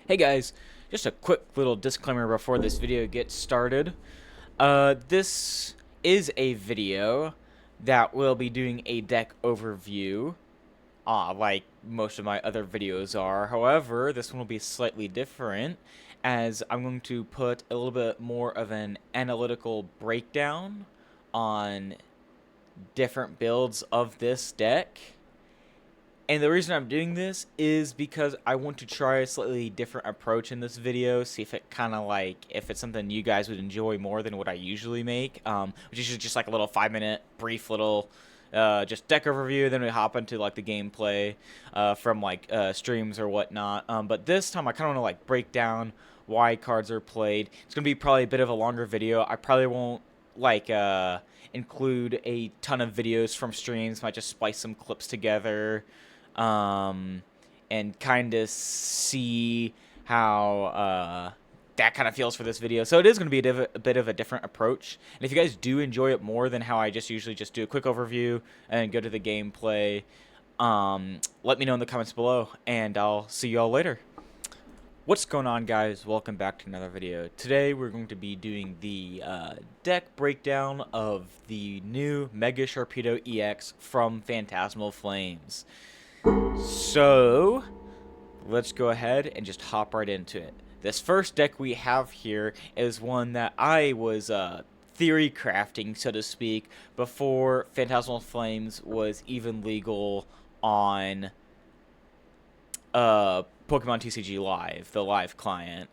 Hey guys, just a quick little disclaimer before this video gets started. This is a video that will be doing a deck overview, like most of my other videos are. However, this one will be slightly different, as I'm going to put a little bit more of an analytical breakdown on different builds of this deck. And the reason I'm doing this is because I want to try a slightly different approach in this video, see if it kind of if it's something you guys would enjoy more than what I usually make, which is just like a little 5-minute brief little just deck overview, then we hop into like the gameplay from streams or whatnot. But this time I kind of want to break down why cards are played. It's going to be probably a bit of a longer video. I probably won't include a ton of videos from streams, might just splice some clips together and kind of see how that kind of feels for this video. So it is going to be a bit of a different approach. And if you guys do enjoy it more than how I usually just do a quick overview and go to the gameplay, let me know in the comments below, and I'll see you all later. What's going on, guys? Welcome back to another video. Today we're going to be doing the deck breakdown of the new Mega Sharpedo EX from Phantasmal Flames. So let's go ahead and just hop right into it. This first deck we have here is one that I was theory crafting, so to speak, before Phantasmal Flames was even legal on Pokemon TCG Live, the live client.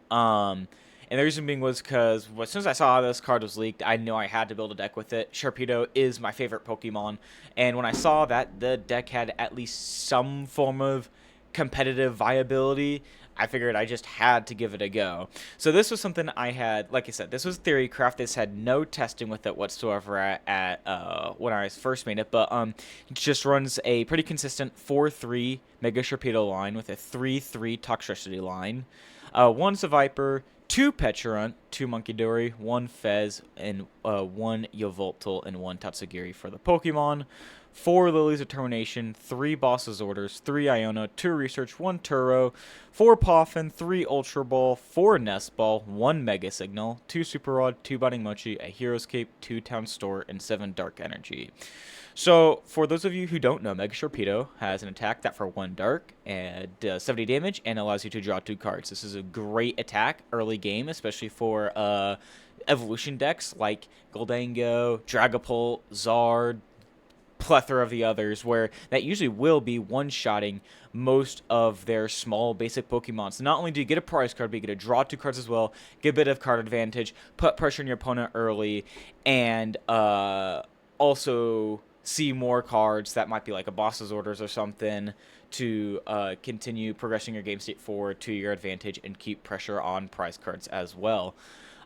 And the reason being was because as soon as I saw this card was leaked, I knew I had to build a deck with it. Sharpedo is my favorite Pokemon, and when I saw that the deck had at least some form of competitive viability, I figured I just had to give it a go. So this was something I had, like I said, this was theory craft. This had no testing with it whatsoever at when I first made it, but it just runs a pretty consistent 4-3 Mega Sharpedo line with a 3-3 Toxtricity line, 1 Seviper, 2 Pecharunt, 2 Munkidori, 1 Fez, and 1 Yveltal, and 1 Tatsugiri for the Pokemon. 4 Lillie's Determination, 3 Boss's Orders, 3 Iono, 2 Research, 1 Turo, 4 Poffin, 3 Ultra Ball, 4 Nest Ball, 1 Mega Signal, 2 Super Rod, 2 Binding Mochi, a Hero's Cape, 2 Town Store, and 7 Dark Energy. So, for those of you who don't know, Mega Sharpedo has an attack that for 1 Dark and does 70 damage and allows you to draw 2 cards. This is a great attack early game, especially for evolution decks like Goldango, Dragapult, Zard, plethora of the others, where that usually will be one-shotting most of their small basic Pokemon. So not only do you get a prize card, but you get to draw 2 cards as well, get a bit of card advantage, put pressure on your opponent early, and also see more cards that might be like a boss's orders or something to continue progressing your game state forward to your advantage and keep pressure on prize cards as well.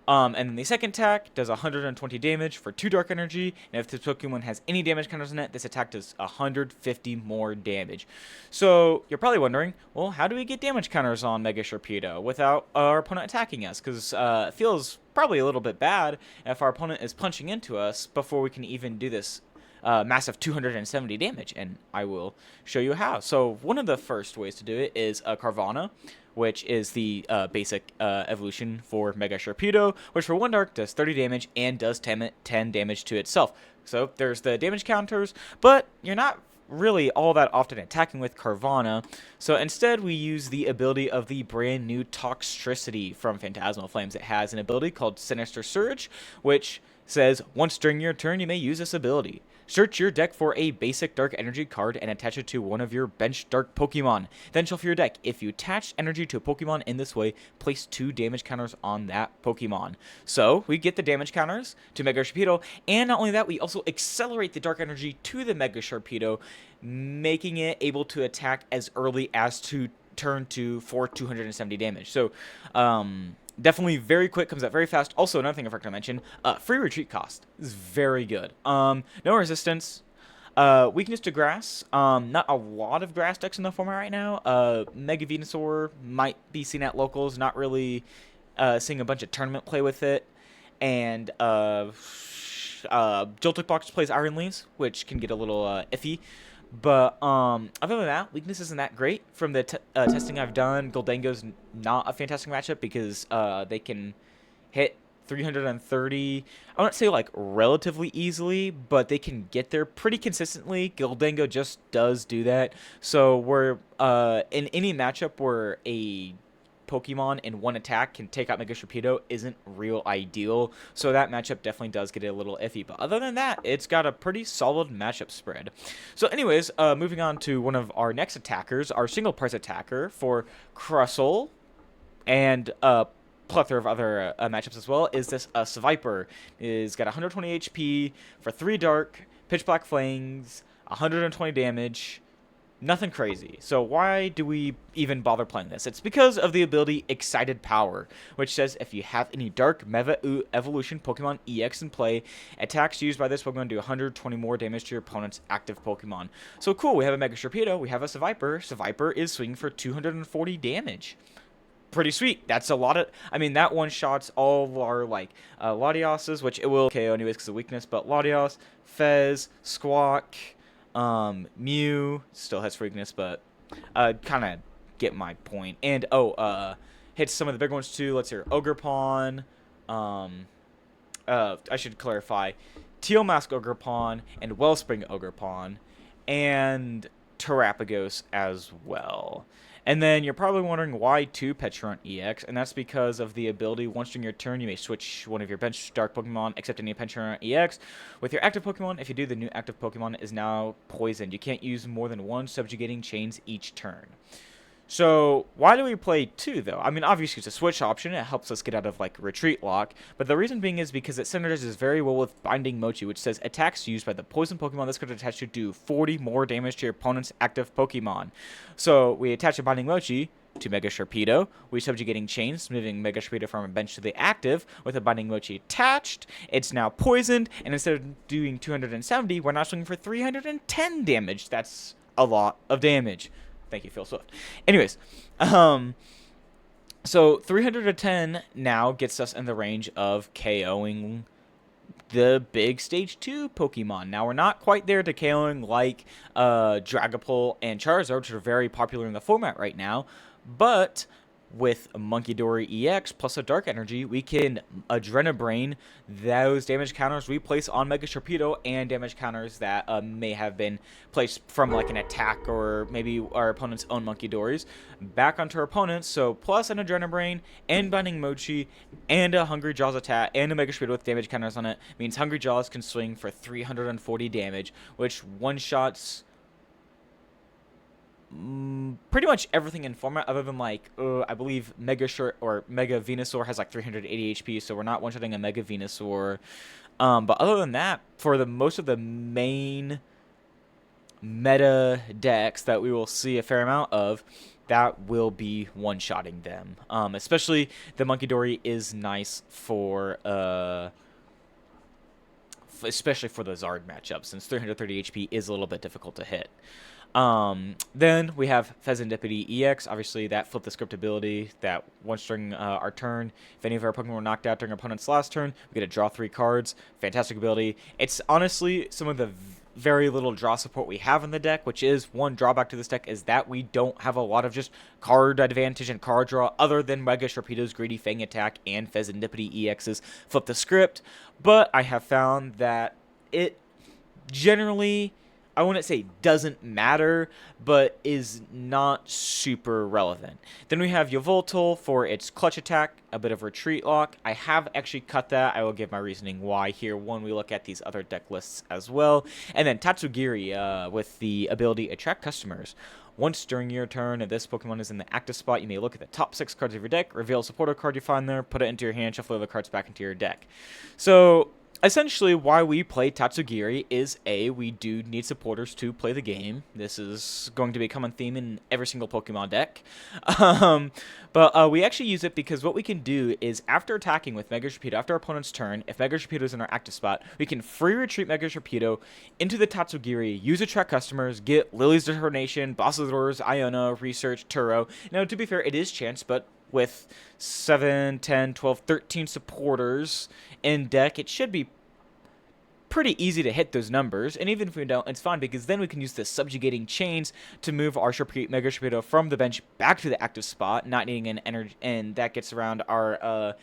And then the second attack does 120 damage for 2 Dark Energy, and if this Pokemon has any damage counters in it, this attack does 150 more damage. So you're probably wondering, well, how do we get damage counters on Mega Sharpedo without our opponent attacking us? Because it feels probably a little bit bad if our opponent is punching into us before we can even do this massive 270 damage, and I will show you how. So one of the first ways to do it is Carvanha, which is the basic evolution for Mega Sharpedo, which for 1 Dark does 30 damage and does 10 damage to itself. So there's the damage counters, but you're not really all that often attacking with Carvanha, so instead we use the ability of the brand new Toxtricity from Phantasmal Flames. It has an ability called Sinister Surge, which says once during your turn you may use this ability. Search your deck for a basic Dark Energy card and attach it to one of your bench Dark Pokemon. Then shuffle your deck. If you attach energy to a Pokemon in this way, place 2 damage counters on that Pokemon. So we get the damage counters to Mega Sharpedo, and not only that, we also accelerate the Dark Energy to the Mega Sharpedo, making it able to attack as early as to turn 2 for 270 damage. So, definitely very quick, comes out very fast. Also, another thing I forgot to mention, free retreat cost is very good. No resistance, weakness to grass. Not a lot of grass decks in the format right now. Mega Venusaur might be seen at locals, not really seeing a bunch of tournament play with it. And Joltik Box plays Iron Leaves, which can get a little iffy. But other than that, weakness isn't that great. From the testing I've done, Goldango's not a fantastic matchup because they can hit 330. I wouldn't say like relatively easily, but they can get there pretty consistently. Goldango just does do that. So we're in any matchup where a Pokemon in one attack can take out Mega Sharpedo isn't real ideal. So that matchup definitely does get a little iffy. But other than that, it's got a pretty solid matchup spread. So anyways, moving on to one of our next attackers, our single price attacker for Crustle and plethora of other matchups as well, is this Seviper. Is got 120 HP for 3 dark, pitch black flangs, 120 damage. Nothing crazy. So why do we even bother playing this? It's because of the ability Excited Power, which says if you have any Dark Mega Evolution Pokemon EX in play, attacks used by this Pokemon do 120 more damage to your opponent's active Pokemon. So cool, we have a Mega Sharpedo, we have a Seviper. Seviper is swinging for 240 damage. Pretty sweet. That's a lot of... I mean, that one-shots all of our, like, Latioses, which it will KO anyways because of weakness, but Latios, Fez, Squawk... Mew still has weakness, but kind of get my point. And hits some of the big ones too. Let's hear Ogerpon. I should clarify, Teal Mask Ogerpon and Wellspring Ogerpon, and Terapagos as well. And then you're probably wondering why 2 Pecharunt EX, and that's because of the ability, once during your turn, you may switch one of your bench Dark Pokemon, except any Pecharunt EX. With your active Pokemon, if you do, the new active Pokemon is now poisoned. You can't use more than 1 subjugating chains each turn. So, why do we play 2, though? I mean, obviously, it's a switch option. It helps us get out of, like, retreat lock. But the reason being is because it synergizes very well with Binding Mochi, which says attacks used by the poison Pokemon this card attached to do 40 more damage to your opponent's active Pokemon. So, we attach a Binding Mochi to Mega Sharpedo. We subjugating chains, moving Mega Sharpedo from a bench to the active with a Binding Mochi attached. It's now poisoned, and instead of doing 270, we're now swinging for 310 damage. That's a lot of damage. Thank you, Phil Swift. Anyways, so 310 now gets us in the range of KOing the big Stage 2 Pokemon. Now, we're not quite there to KOing like Dragapult and Charizard, which are very popular in the format right now, but with Munkidori EX plus a Dark Energy, we can Adrenabrain those damage counters we place on Mega Sharpedo and damage counters that may have been placed from like an attack or maybe our opponent's own Munkidoris back onto our opponents. So plus an Adrenabrain and Binding Mochi and a Hungry Jaws attack and a Mega Sharpedo with damage counters on it means Hungry Jaws can swing for 340 damage, which one-shots pretty much everything in format other than like I believe Mega Venusaur has like 380 HP, so we're not one-shotting a Mega Venusaur. But other than that, for the most of the main meta decks that we will see a fair amount of, that will be one-shotting them. Especially the Munkidori is nice for especially for the Zard matchup, since 330 HP is a little bit difficult to hit. Then we have Fezandipiti EX. Obviously, that flip the script ability that once during our turn, if any of our Pokemon were knocked out during our opponent's last turn, we get to draw 3 cards. Fantastic ability. It's honestly some of the very little draw support we have in the deck, which is one drawback to this deck is that we don't have a lot of just card advantage and card draw other than Mega Sharpedo's Greedy Fang attack and Fezandipiti EX's flip the script. But I have found that it generally, I wouldn't say doesn't matter, but is not super relevant. Then we have Yveltal for its clutch attack, a bit of retreat lock. I have actually cut that. I will give my reasoning why here when we look at these other deck lists as well. And then Tatsugiri with the ability Attract Customers. Once during your turn, if this Pokemon is in the active spot, you may look at the top 6 cards of your deck, reveal a supporter card you find there, put it into your hand, shuffle the cards back into your deck. So essentially, why we play Tatsugiri is we do need supporters to play the game. This is going to be a common theme in every single Pokemon deck. But we actually use it because what we can do is after attacking with Mega Sharpedo, after our opponent's turn, if Mega Sharpedo is in our active spot, we can free retreat Mega Sharpedo into the Tatsugiri, use Attract Customers, get Lily's Determination, Boss's Orders, Iono, Research, Turo. Now, to be fair, it is chance, but with 7, 10, 12, 13 supporters in deck, it should be pretty easy to hit those numbers, and even if we don't, it's fine, because then we can use the subjugating chains to move our Mega Sharpedo from the bench back to the active spot, not needing an energy, and that gets around our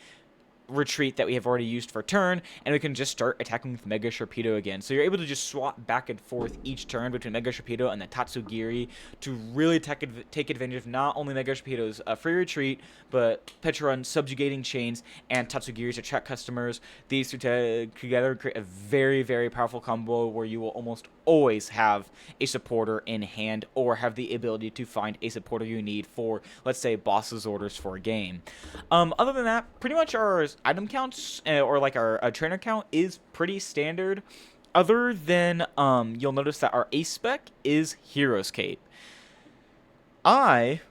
retreat that we have already used for turn, and we can just start attacking with Mega Sharpedo again. So you're able to just swap back and forth each turn between Mega Sharpedo and the Tatsugiri to really take advantage of not only Mega Sharpedo's free retreat, but Pecharunt subjugating chains and Tatsugiri's attract customers. These two together create a very, very powerful combo where you will almost always have a supporter in hand, or have the ability to find a supporter you need for, let's say, boss's orders for a game. Other than that, pretty much our item counts, or like our trainer count, is pretty standard. Other than, you'll notice that our ace spec is Hero's Cape. I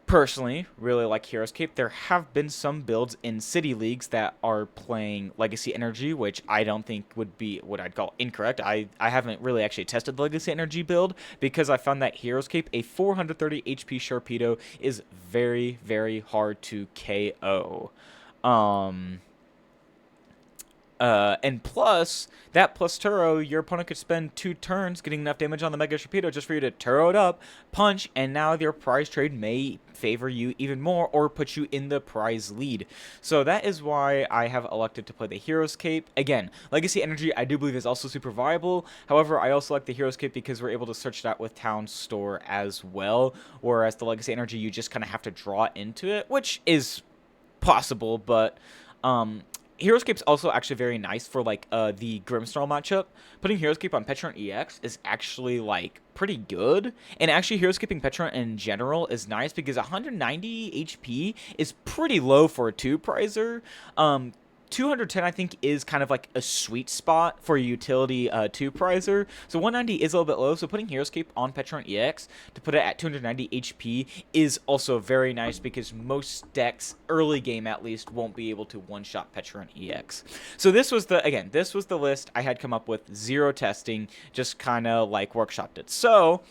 personally really like Hero's Cape. There have been some builds in City Leagues that are playing Legacy Energy, which I don't think would be what I'd call incorrect. I haven't really actually tested the Legacy Energy build, because I found that Hero's Cape, a 430 HP Sharpedo, is very, very hard to KO. And plus Turo, your opponent could spend 2 turns getting enough damage on the Mega Sharpedo just for you to Turo it up, punch, and now your prize trade may favor you even more, or put you in the prize lead. So that is why I have elected to play the Hero's Cape. Again, Legacy Energy I do believe is also super viable. However, I also like the Hero's Cape because we're able to search that with Town Store as well, whereas the Legacy Energy you just kind of have to draw into it, which is possible, but Hero's Cape's also actually very nice for, like, the Grimmsnarl matchup. Putting Hero's Cape on Pecharunt EX is actually, like, pretty good. And actually, Hero's Caping Pecharunt in general is nice because 190 HP is pretty low for a 2-prizer. 210, I think, is kind of like a sweet spot for a utility 2-prizer. So 190 is a little bit low, so putting Hero's Cape on Pecharunt EX to put it at 290 HP is also very nice, because most decks, early game at least, won't be able to one-shot Pecharunt EX. So this was the list I had come up with, 0 testing, just kind of like workshopped it. So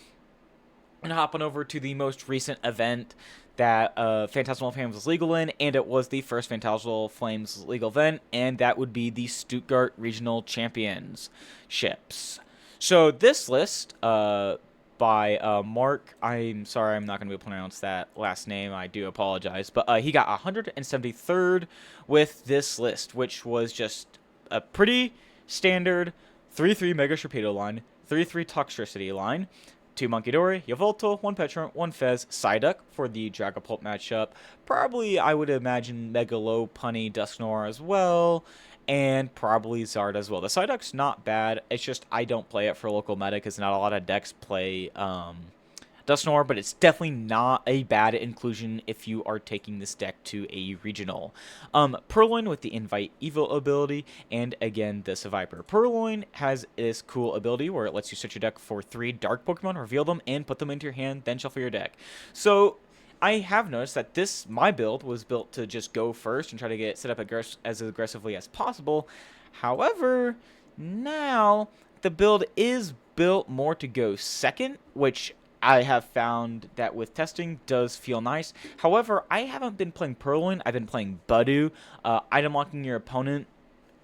I'm gonna hop on over to the most recent event that Phantasmal Flames was legal in, and it was the first Phantasmal Flames legal event, and that would be the Stuttgart Regional Championships. So this list by Mark, I'm sorry, I'm not going to be able to pronounce that last name, I do apologize, but he got 173rd with this list, which was just a pretty standard 3-3 Mega Sharpedo line, 3-3 Toxtricity line, 2 Munkidori, Yveltal, 1 Pecharunt, 1 Fez, Psyduck for the Dragapult matchup. Probably, I would imagine, Mega Lopunny, Dusknoir as well, and probably Zard as well. The Psyduck's not bad. It's just I don't play it for local meta because not a lot of decks play Dusknoir, but it's definitely not a bad inclusion if you are taking this deck to a regional. Purloin with the Invite Evil ability, and again, the Seviper. Purloin has this cool ability where it lets you search your deck for 3 dark Pokemon, reveal them, and put them into your hand, then shuffle your deck. So I have noticed that my build was built to just go first and try to get set up as aggressively as possible. However, now the build is built more to go second, which I have found that with testing does feel nice. However, I haven't been playing Purloin. I've been playing Budew. Item locking your opponent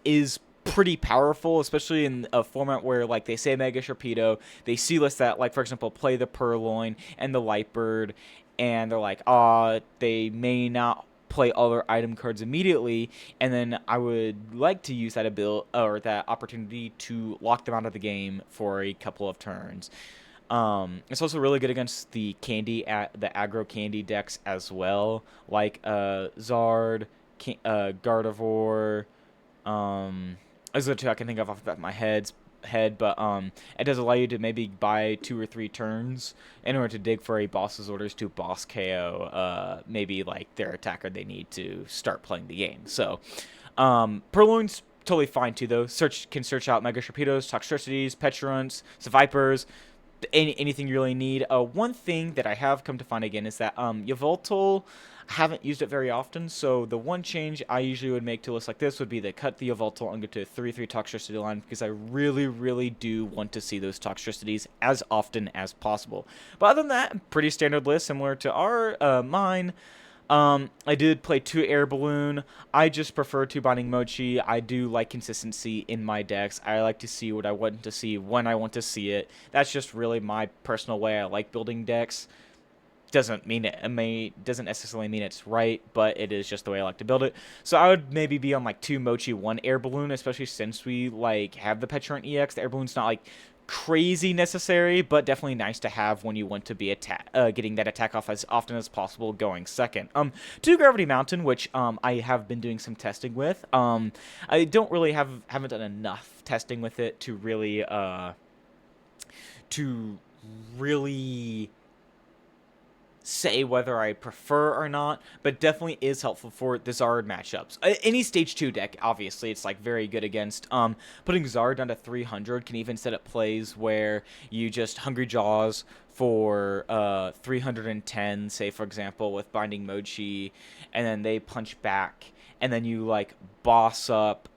is pretty powerful, especially in a format where, like, they say Mega Sharpedo, they see lists that, like, for example, play the Purloin and the Lightbird, and they're like, they may not play all their item cards immediately, and then I would like to use that ability or that opportunity to lock them out of the game for a couple of turns. It's also really good against the aggro candy decks as well, like Zard, Gardevoir. Those are the 2 I can think of off the top of my head, but it does allow you to maybe buy 2 or 3 turns in order to dig for a boss's orders to boss KO, maybe like their attacker they need to start playing the game. So Purloin's totally fine too, though. Can search out Mega Sharpedos, Toxtricities, Pechirunts, Sevipers, anything you really need. One thing that I have come to find again is that Yveltal, I haven't used it very often, so the one change I usually would make to lists like this would be to cut the Yveltal and go to a 3-3 Toxtricity line, because I really, really do want to see those Toxtricities as often as possible. But other than that, pretty standard list, similar to mine. I did play 2 Air Balloon. I just prefer 2 Binding Mochi. I do like consistency in my decks. I like to see what I want to see when I want to see it. That's just really my personal way I like building decks. Doesn't necessarily mean it's right, but it is just the way I like to build it. So I would maybe be on like 2 Mochi, 1 Air Balloon, especially since we like have the Pecharunt EX. The Air Balloon's not like crazy necessary, but definitely nice to have when you want to be getting that attack off as often as possible going second. 2 Gravity Mountain, which I have been doing some testing with. I haven't done enough testing with it to really say whether I prefer or not, but definitely is helpful for the Zard matchups. Any stage 2 deck, obviously, it's like very good against. Putting Zard down to 300 can even set up plays where you just Hungry Jaws for 310, say for example, with Binding Mochi, and then they punch back, and then you like boss up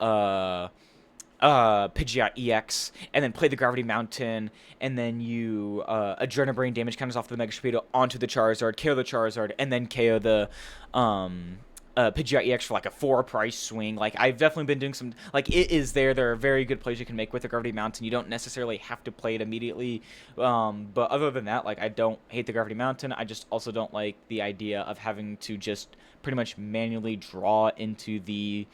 Pidgeot EX, and then play the Gravity Mountain, and then you Adrenabrain damage counters off the Mega Sharpedo onto the Charizard, KO the Charizard, and then KO the Pidgeot EX for like a 4 price swing. Like, I've definitely been doing some, like, it is there. There are very good plays you can make with the Gravity Mountain. You don't necessarily have to play it immediately, but other than that, like, I don't hate the Gravity Mountain. I just also don't like the idea of having to just pretty much manually draw into the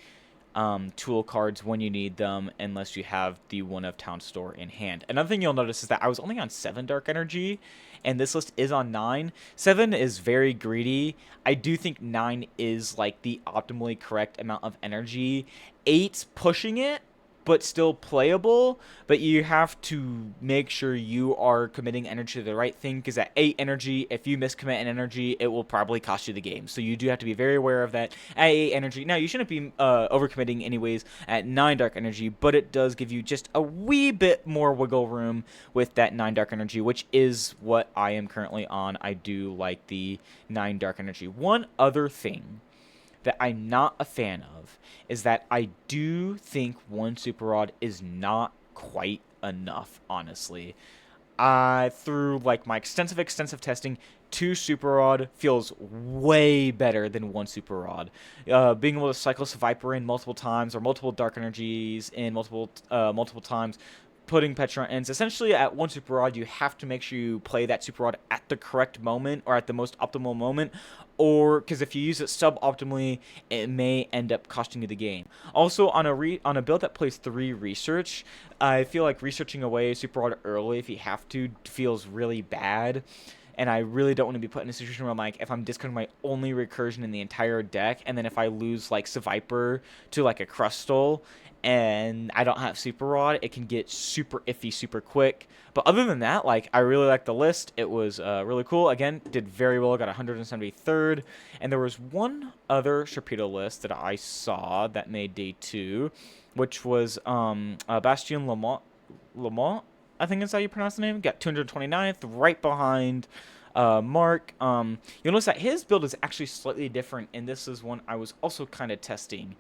tool cards when you need them, unless you have the one of Town Store in hand. Another thing you'll notice is that I was only on 7 Dark Energy, and this list is on 9. 7 is very greedy. I do think 9 is like the optimally correct amount of energy. 8's pushing it, but still playable, but you have to make sure you are committing energy to the right thing, because at 8 energy, if you miscommit an energy, it will probably cost you the game. So you do have to be very aware of that at 8 energy. Now, you shouldn't be overcommitting anyways at 9 dark energy, but it does give you just a wee bit more wiggle room with that 9 dark energy, which is what I am currently on. I do like the 9 dark energy. One other thing that I'm not a fan of is that I do think 1 Super Rod is not quite enough, honestly. Through like my extensive testing, 2 Super Rod feels way better than 1 Super Rod. Being able to cycle Seviper in multiple times, or multiple Dark Energies in multiple times, putting Pecharunt in. Essentially, at 1 Super Rod, you have to make sure you play that Super Rod at the correct moment, or at the most optimal moment, or because if you use it suboptimally, it may end up costing you the game. Also, on a build that plays 3 research, I feel like researching away Super Rod early, if you have to, feels really bad. And I really don't want to be put in a situation where I'm like, if I'm discarding my only recursion in the entire deck, and then if I lose like Seviper to like a Crustle, and I don't have Super Rod, it can get super iffy super quick. But other than that, like, I really like the list. It was really cool. Again, did very well. Got 173rd. And there was one other Sharpedo list that I saw that made day 2, which was Bastien Lamont, I think is how you pronounce the name. Got 229th, right behind Mark. You'll notice that his build is actually slightly different, and this is one I was also kind of testing,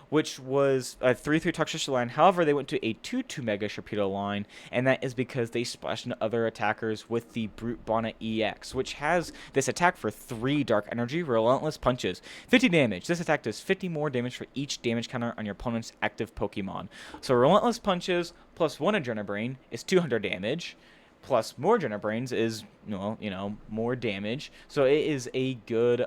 which was a 3-3 Toxtricity line. However, they went to a 2-2 Mega Sharpedo line, and that is because they splashed into other attackers with the Brute Bonnet EX, which has this attack for 3 Dark Energy, Relentless Punches. 50 damage. This attack does 50 more damage for each damage counter on your opponent's active Pokemon. So Relentless Punches plus 1 Adrenabrain is 200 damage. Plus more Adrenabrains is, well, more damage. So it is a good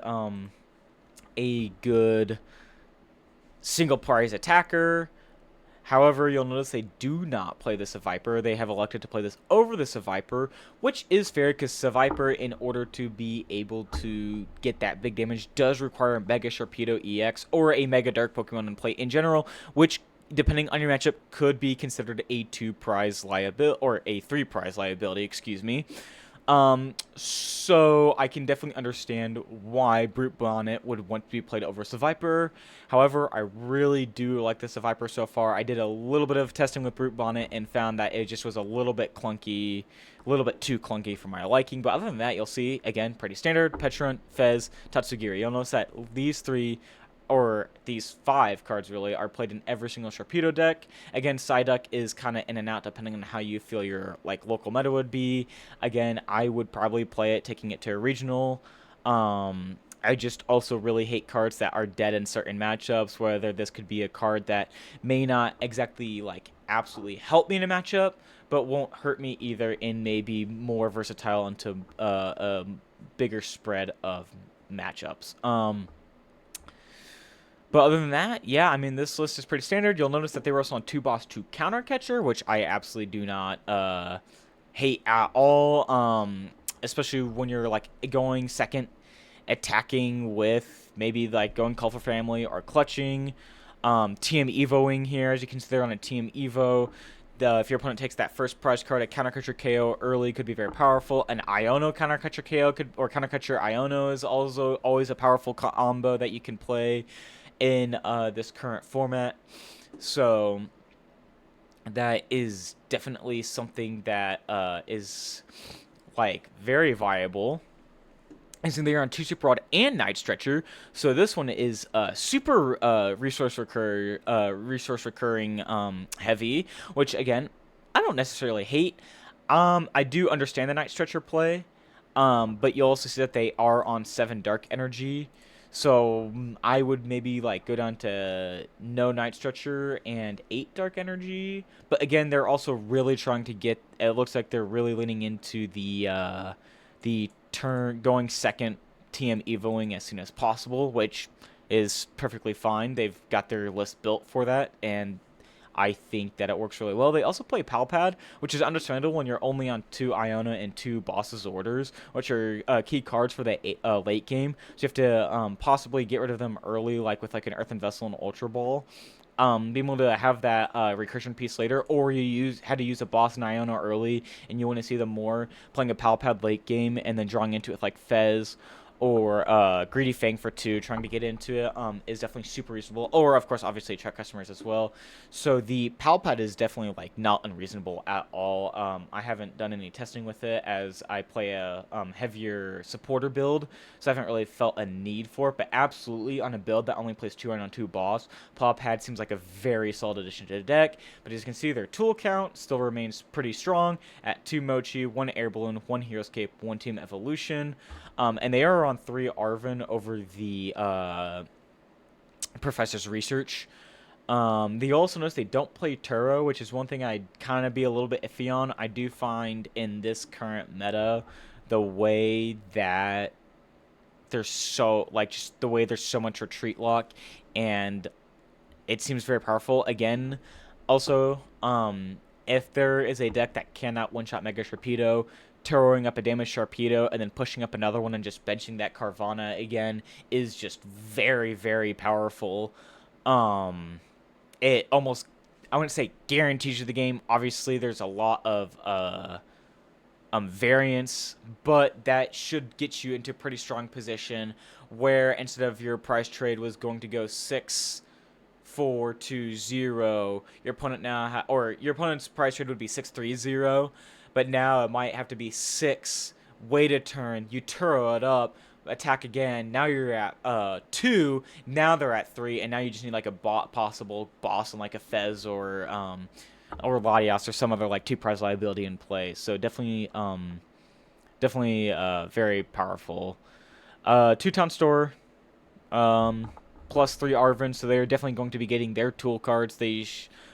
single prize attacker. However, you'll notice they do not play the Seviper. They have elected to play this over the Seviper, which is fair because Seviper, in order to be able to get that big damage, does require a Mega Sharpedo EX or a Mega Dark Pokemon in play in general, which, depending on your matchup, could be considered a 2 prize liability, or a 3 prize liability, excuse me. So I can definitely understand why Brute Bonnet would want to be played over Seviper. However, I really do like the Seviper so far. I did a little bit of testing with Brute Bonnet and found that it just was a little bit clunky, a little bit too clunky for my liking. But other than that, you'll see, again, pretty standard: Pecharunt, Fez, Tatsugiri. You'll notice that these 3, or these 5 cards really, are played in every single Sharpedo deck. Again, Psyduck is kind of in and out depending on how you feel your like local meta would be. Again, I would probably play it taking it to a regional. I just also really hate cards that are dead in certain matchups, whether this could be a card that may not exactly, like, absolutely help me in a matchup, but won't hurt me either in maybe more versatile into a bigger spread of matchups. But other than that, yeah, I mean, this list is pretty standard. You'll notice that they were also on 2-Boss 2 Counter Catcher, which I absolutely do not hate at all, especially when you're, like, going second, attacking with maybe, like, going Call for Family or clutching. TM Evoing here, as you can see there on a TM Evo. If your opponent takes that first prize card, a counter catcher KO early could be very powerful. An Iono counter catcher KO or counter catcher Iono is also always a powerful combo that you can play in this current format. So that is definitely something that is, like, very viable. And so they're on 2 Super Rod and Night Stretcher. So this one is super resource recurring heavy, which again I don't necessarily hate. I do understand the Night Stretcher play, but you also see that they are on 7 Dark Energy. So I would maybe, like, go down to no Night Stretcher and 8 Dark Energy. But again, they're also really trying to get. It looks like they're really leaning into the turn going second TM Evoing as soon as possible, which is perfectly fine. They've got their list built for that, and I think that it works really well. They also play Pal Pad, which is understandable when you're only on 2 Iono and 2 Boss's Orders, which are key cards for the late game. So you have to possibly get rid of them early, like with, like, an Earthen Vessel and Ultra Ball. Being able to have that recursion piece later, or you had to use a boss in Iono early, and you want to see them more playing a Pal Pad late game, and then drawing into it with, like, Fez or Greedy Fang for 2, trying to get into it, is definitely super reasonable. Or, of course, obviously, check customers as well. So the Pal Pad is definitely, like, not unreasonable at all. I haven't done any testing with it, as I play a heavier supporter build, so I haven't really felt a need for it. But absolutely, on a build that only plays 2 on 2 boss, Pal Pad seems like a very solid addition to the deck. But as you can see, their tool count still remains pretty strong at 2 Mochi, 1 Air Balloon, 1 Hero's Cape, 1 Team Evolution. And they are on 3 Arven over the Professor's Research. They also notice they don't play Turo, which is one thing I'd kind of be a little bit iffy on. I do find in this current meta, the way that there's so, like, just the way there's so much retreat lock, and it seems very powerful. Again, also, if there is a deck that cannot one-shot Mega Sharpedo, throwing up a damage Sharpedo and then pushing up another one and just benching that Carvanha again is just very, very powerful. It almost, I wouldn't say guarantees you the game. Obviously, there's a lot of variance, but that should get you into a pretty strong position where instead of your price trade was going to go 6-4-2-0, your opponent now or your opponent's price trade would be 6-3-0. But now it might have to be 6, wait a turn, you Turo it up, attack again. Now you're at 2, now they're at 3, and now you just need, like, a possible boss and, like, a Fez or Latias or some other, like, 2 prize liability in play. So definitely very powerful. 2 Town Store, plus 3 Arven, so they're definitely going to be getting their tool cards. They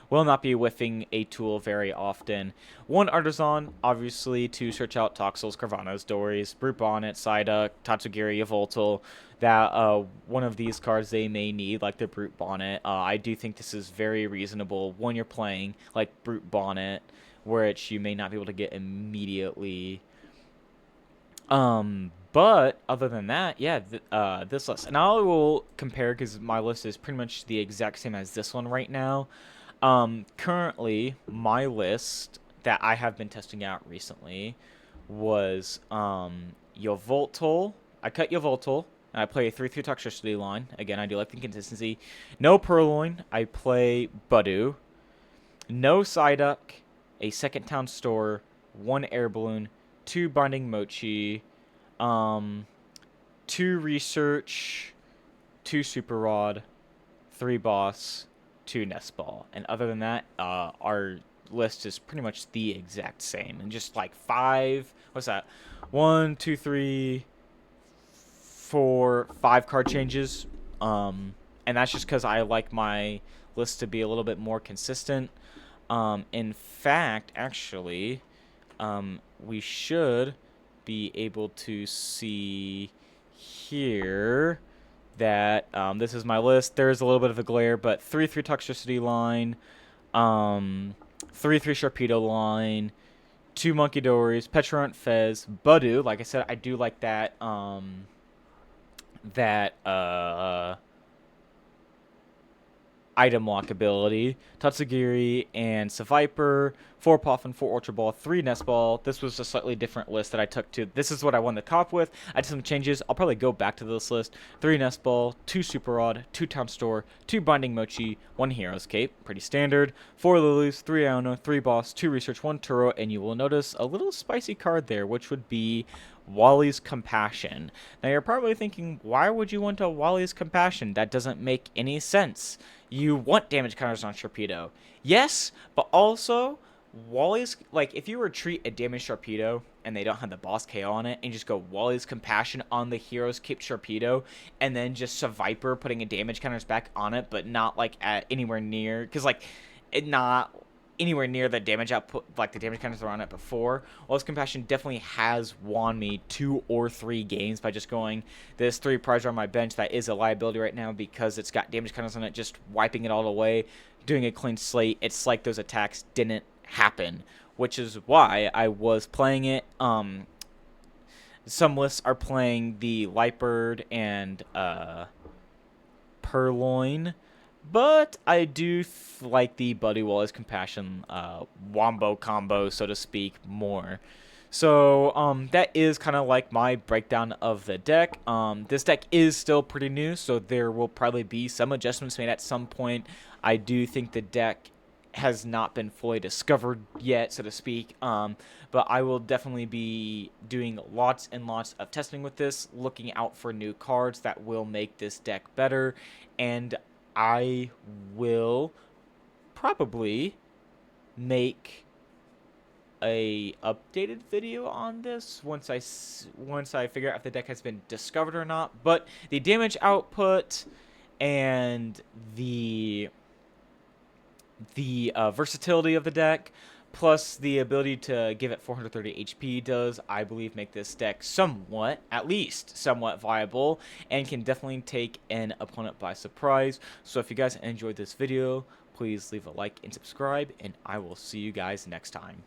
will not be whiffing a tool very often. 1 Artisan, obviously, to search out Toxels, Carvanhas, Dories, Brute Bonnet, Psyduck, Tatsugiri, Yveltal. That one of these cards they may need, like the Brute Bonnet. I do think this is very reasonable when you're playing, like, Brute Bonnet, which you may not be able to get immediately. But other than that, yeah, this list. And I will compare because my list is pretty much the exact same as this one right now. Currently, my list that I have been testing out recently was Yveltal. I cut Yveltal, and I play a 3/3 Toxtricity line. Again, I do like the consistency. No Purloin. I play Budew. No Psyduck. A second Town Store. 1 Air Balloon. 2 Binding Mochi. 2 Research. 2 Super Rod. 3 Boss. 2 Nest Ball. And other than that, our list is pretty much the exact same. And just like 5, what's that? 1, 2, 3, 4, for 5 card changes, and that's just because I like my list to be a little bit more consistent. In fact, actually, we should be able to see here that this is my list. There is a little bit of a glare, but 3-3 Toxtricity line, 3-3 Sharpedo line, 2 Munkidoris, Pecharunt, Fez, Budew. Like I said, I do like that item lock ability. Tatsugiri and Seviper, 4 Poffin, 4 Ultra Ball, 3 Nest Ball. This was a slightly different list that I took to. This is what I won the cop with. I did some changes. I'll probably go back to this list. 3 Nest Ball, 2 Super Rod, 2 Town Store, 2 Binding Mochi, 1 Hero's Cape. Pretty standard. 4 Lilies, 3 Iono, 3 Boss, 2 Research, 1 Turo, and you will notice a little spicy card there, which would be Wally's Compassion. Now you're probably thinking, why would you want a Wally's Compassion? That doesn't make any sense. You want damage counters on Sharpedo. Yes, but also Wally's, like, if you retreat a damage Sharpedo and they don't have the boss KO on it, and just go Wally's Compassion on the Hero's Cape Sharpedo, and then just Seviper putting a damage counters back on it, but not like at anywhere near, because like it not anywhere near the damage output, like the damage counters were on it before. Wally's Compassion definitely has won me 2 or 3 games by just going, this 3 prize on my bench that is a liability right now because it's got damage counters on it, just wiping it all away, doing a clean slate. It's like those attacks didn't happen, which is why I was playing it. Some lists are playing the Lightbird and Purloin, but I do like the Buddy Wally's Compassion wombo combo, so to speak, more. So that is kind of like my breakdown of the deck. This deck is still pretty new, so there will probably be some adjustments made at some point. I do think the deck has not been fully discovered yet, so to speak, but I will definitely be doing lots and lots of testing with this, looking out for new cards that will make this deck better, and I will probably make a updated video on this once I figure out if the deck has been discovered or not. But the damage output and the versatility of the deck, plus the ability to give it 430 HP does, I believe, make this deck somewhat, at least somewhat viable, and can definitely take an opponent by surprise. So if you guys enjoyed this video, please leave a like and subscribe, and I will see you guys next time.